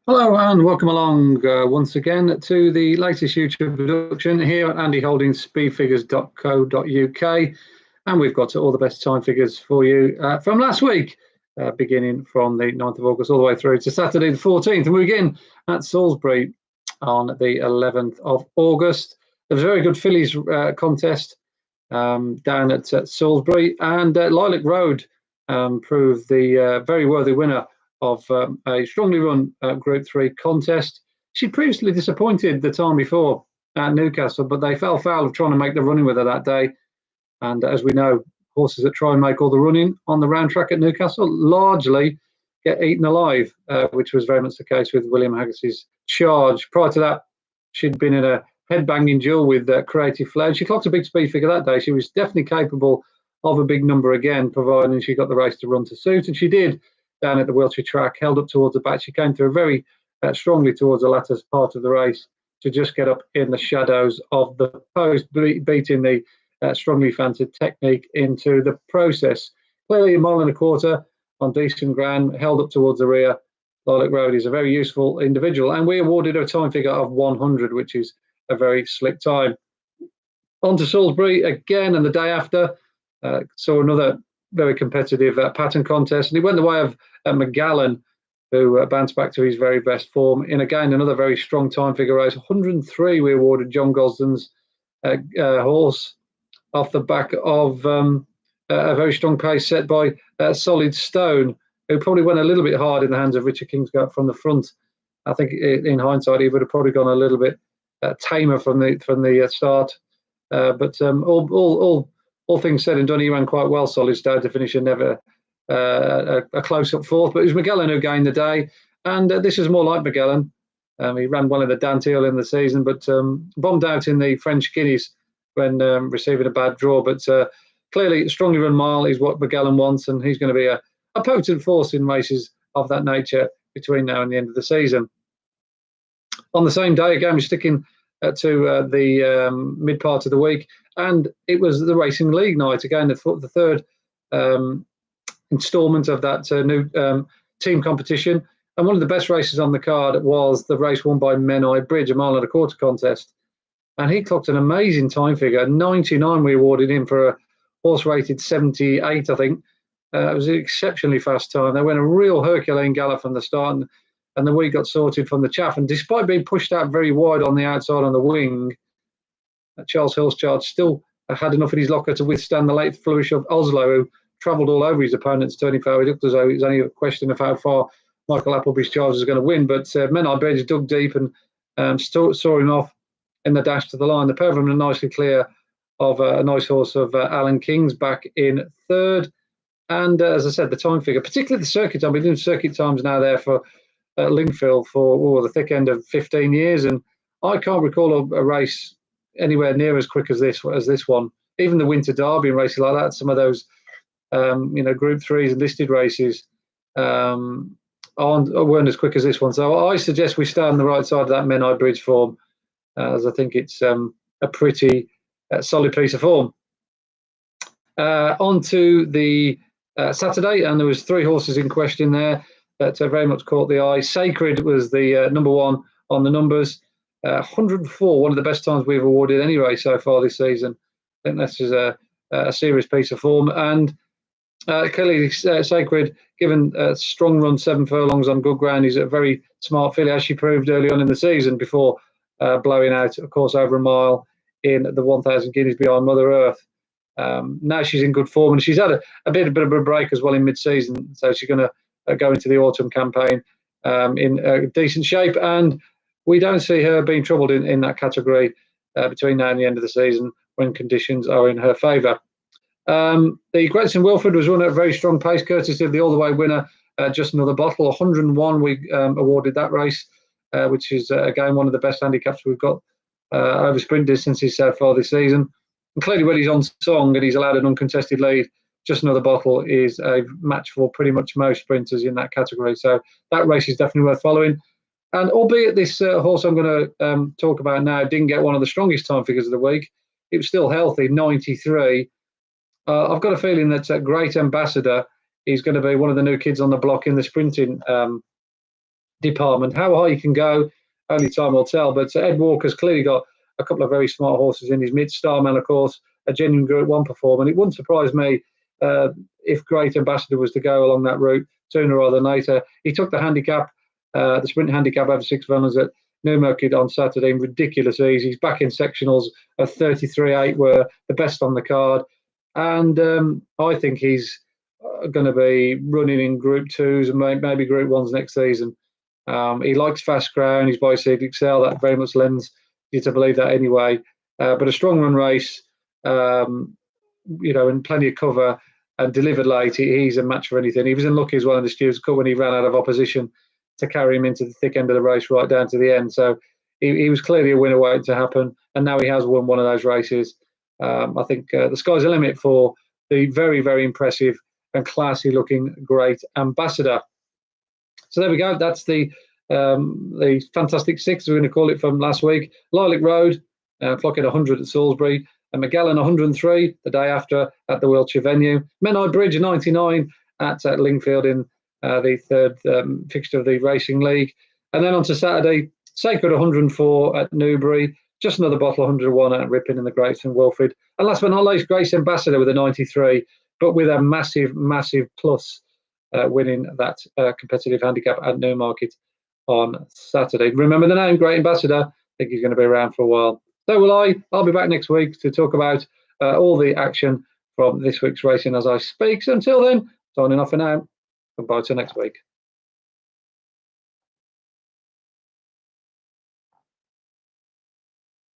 Hello and welcome along once again to the latest YouTube production here at andyholdingsspeedfigures.co.uk, and we've got all the best time figures for you from last week, beginning from the 9th of August all the way through to Saturday the 14th, and we begin at Salisbury on the 11th of August. There was a very good fillies contest down at Salisbury, and Lilac Road proved the very worthy winner of a strongly run Group 3 contest. She previously disappointed the time before at Newcastle, but they fell foul of trying to make the running with her that day. And as we know, horses that try and make all the running on the round track at Newcastle largely get eaten alive, which was very much the case with William Haggas's Charge. Prior to that, she'd been in a head-banging duel with Creative Flow. She clocked a big speed figure that day. She was definitely capable of a big number again, providing she got the race to run to suit, and she did down at the Wiltshire track, held up towards the back. She came through very strongly towards the latter part of the race to just get up in the shadows of the post, beating the strongly fancied Technique into the process. Clearly, a mile and a quarter on decent ground, held up towards the rear. Lilac Road is a very useful individual, and we awarded her a time figure of 100, which is a very slick time. On to Salisbury again, and the day after saw another very competitive pattern contest, and he went the way of McGallen, who bounced back to his very best form in again another very strong time figure race. 103 we awarded John Gosden's horse off the back of a very strong pace set by Solid Stone, who probably went a little bit hard in the hands of Richard Kingscote from the front. I think in hindsight he would have probably gone a little bit tamer from the start, but all things said and done, he ran quite well. Solid Stone to finish, and never a close-up fourth. But it was McGallen who gained the day, and this is more like McGallen. He ran well in the Danteel in the season, but bombed out in the French Guineas when receiving a bad draw. But clearly, strongly run mile is what McGallen wants, and he's going to be a potent force in races of that nature between now and the end of the season. On the same day, again, we're sticking to the mid part of the week, and it was the Racing League night again, the third instalment of that new team competition. And one of the best races on the card was the race won by Menai Bridge, a mile and a quarter contest, and he clocked an amazing time figure. 99 we awarded him for a horse rated 78, I think. It was an exceptionally fast time. They went a real Herculean gallop from the start, and the week got sorted from the chaff. And despite being pushed out very wide on the outside on the wing, Charles Hill's Charge still had enough in his locker to withstand the late flourish of Oslo, who travelled all over his opponents, turning far. It looked as though it was only a question of how far Michael Appleby's Charge was going to win. But Menai Bridge dug deep and saw him off in the dash to the line. The pair of them are nicely clear of a nice horse of Alan King's back in third. And as I said, the time figure, particularly the circuit time, we've been doing circuit times now there for Lingfield for the thick end of 15 years, and I can't recall a race anywhere near as quick as this one. Even the Winter Derby and races like that, some of those Group 3s and listed races weren't as quick as this one. So I suggest we stay on the right side of that Menai Bridge form, as I think it's a pretty solid piece of form. On to the Saturday, and there was 3 horses in question there that very much caught the eye. Sacred was the number one on the numbers. 104, one of the best times we've awarded any race so far this season. I think this is a serious piece of form. And clearly, Sacred, given a strong run, 7 furlongs on good ground, is a very smart filly, as she proved early on in the season before blowing out, of course, over a mile in the 1,000 guineas behind Mother Earth. Now she's in good form, and she's had a bit of a break as well in mid-season, so she's going to go into the autumn campaign in decent shape, and we don't see her being troubled in that category between now and the end of the season when conditions are in her favour. The Great St Wilfrid was run at a very strong pace, courtesy of the all-the-way winner, Just Another Bottle. 101 we awarded that race, which is again one of the best handicaps we've got over sprint distances so far this season. And clearly, when he's on song and he's allowed an uncontested lead, Just Another Bottle is a match for pretty much most sprinters in that category. So that race is definitely worth following. And albeit this horse I'm going to talk about now didn't get one of the strongest time figures of the week, it was still healthy, 93. I've got a feeling that Great Ambassador is going to be one of the new kids on the block in the sprinting department. How high you can go, only time will tell. But Ed Walker's clearly got a couple of very smart horses in his mid. Starman, of course, a genuine Group 1 performer. And it wouldn't surprise me if Great Ambassador was to go along that route sooner rather than later. He took the handicap, the sprint handicap over 6 runners at Newmarket on Saturday in ridiculous ease. He's back in sectionals of 33.8 were the best on the card. And I think he's going to be running in Group 2s and maybe Group 1s next season. He likes fast ground. He's Bicycle Excel. That very much lends you to believe that anyway. But a strong run race, and plenty of cover and delivered late. He's a match for anything. He was unlucky as well in the Stewards Cup when he ran out of opposition to carry him into the thick end of the race right down to the end. So he was clearly a winner waiting to happen. And now he has won one of those races. I think the sky's the limit for the very, very impressive and classy looking Great Ambassador. So there we go. That's the Fantastic Six, we're going to call it, from last week. Lilac Road, clocking 100 at Salisbury. And Magellan 103 the day after at the Wiltshire venue. Menai Bridge 99 at Lingfield in the third fixture of the Racing League. And then on to Saturday, Sacred 104 at Newbury. Just another bottle 101 at Ripon in the Great and Wilfrid. And last but not least, Grace Ambassador with a 93, but with a massive, massive plus, winning that competitive handicap at Newmarket on Saturday. Remember the name, Great Ambassador. I think he's going to be around for a while. So will I. I'll be back next week to talk about all the action from this week's racing as I speak. So until then, signing off for now. Goodbye till next week.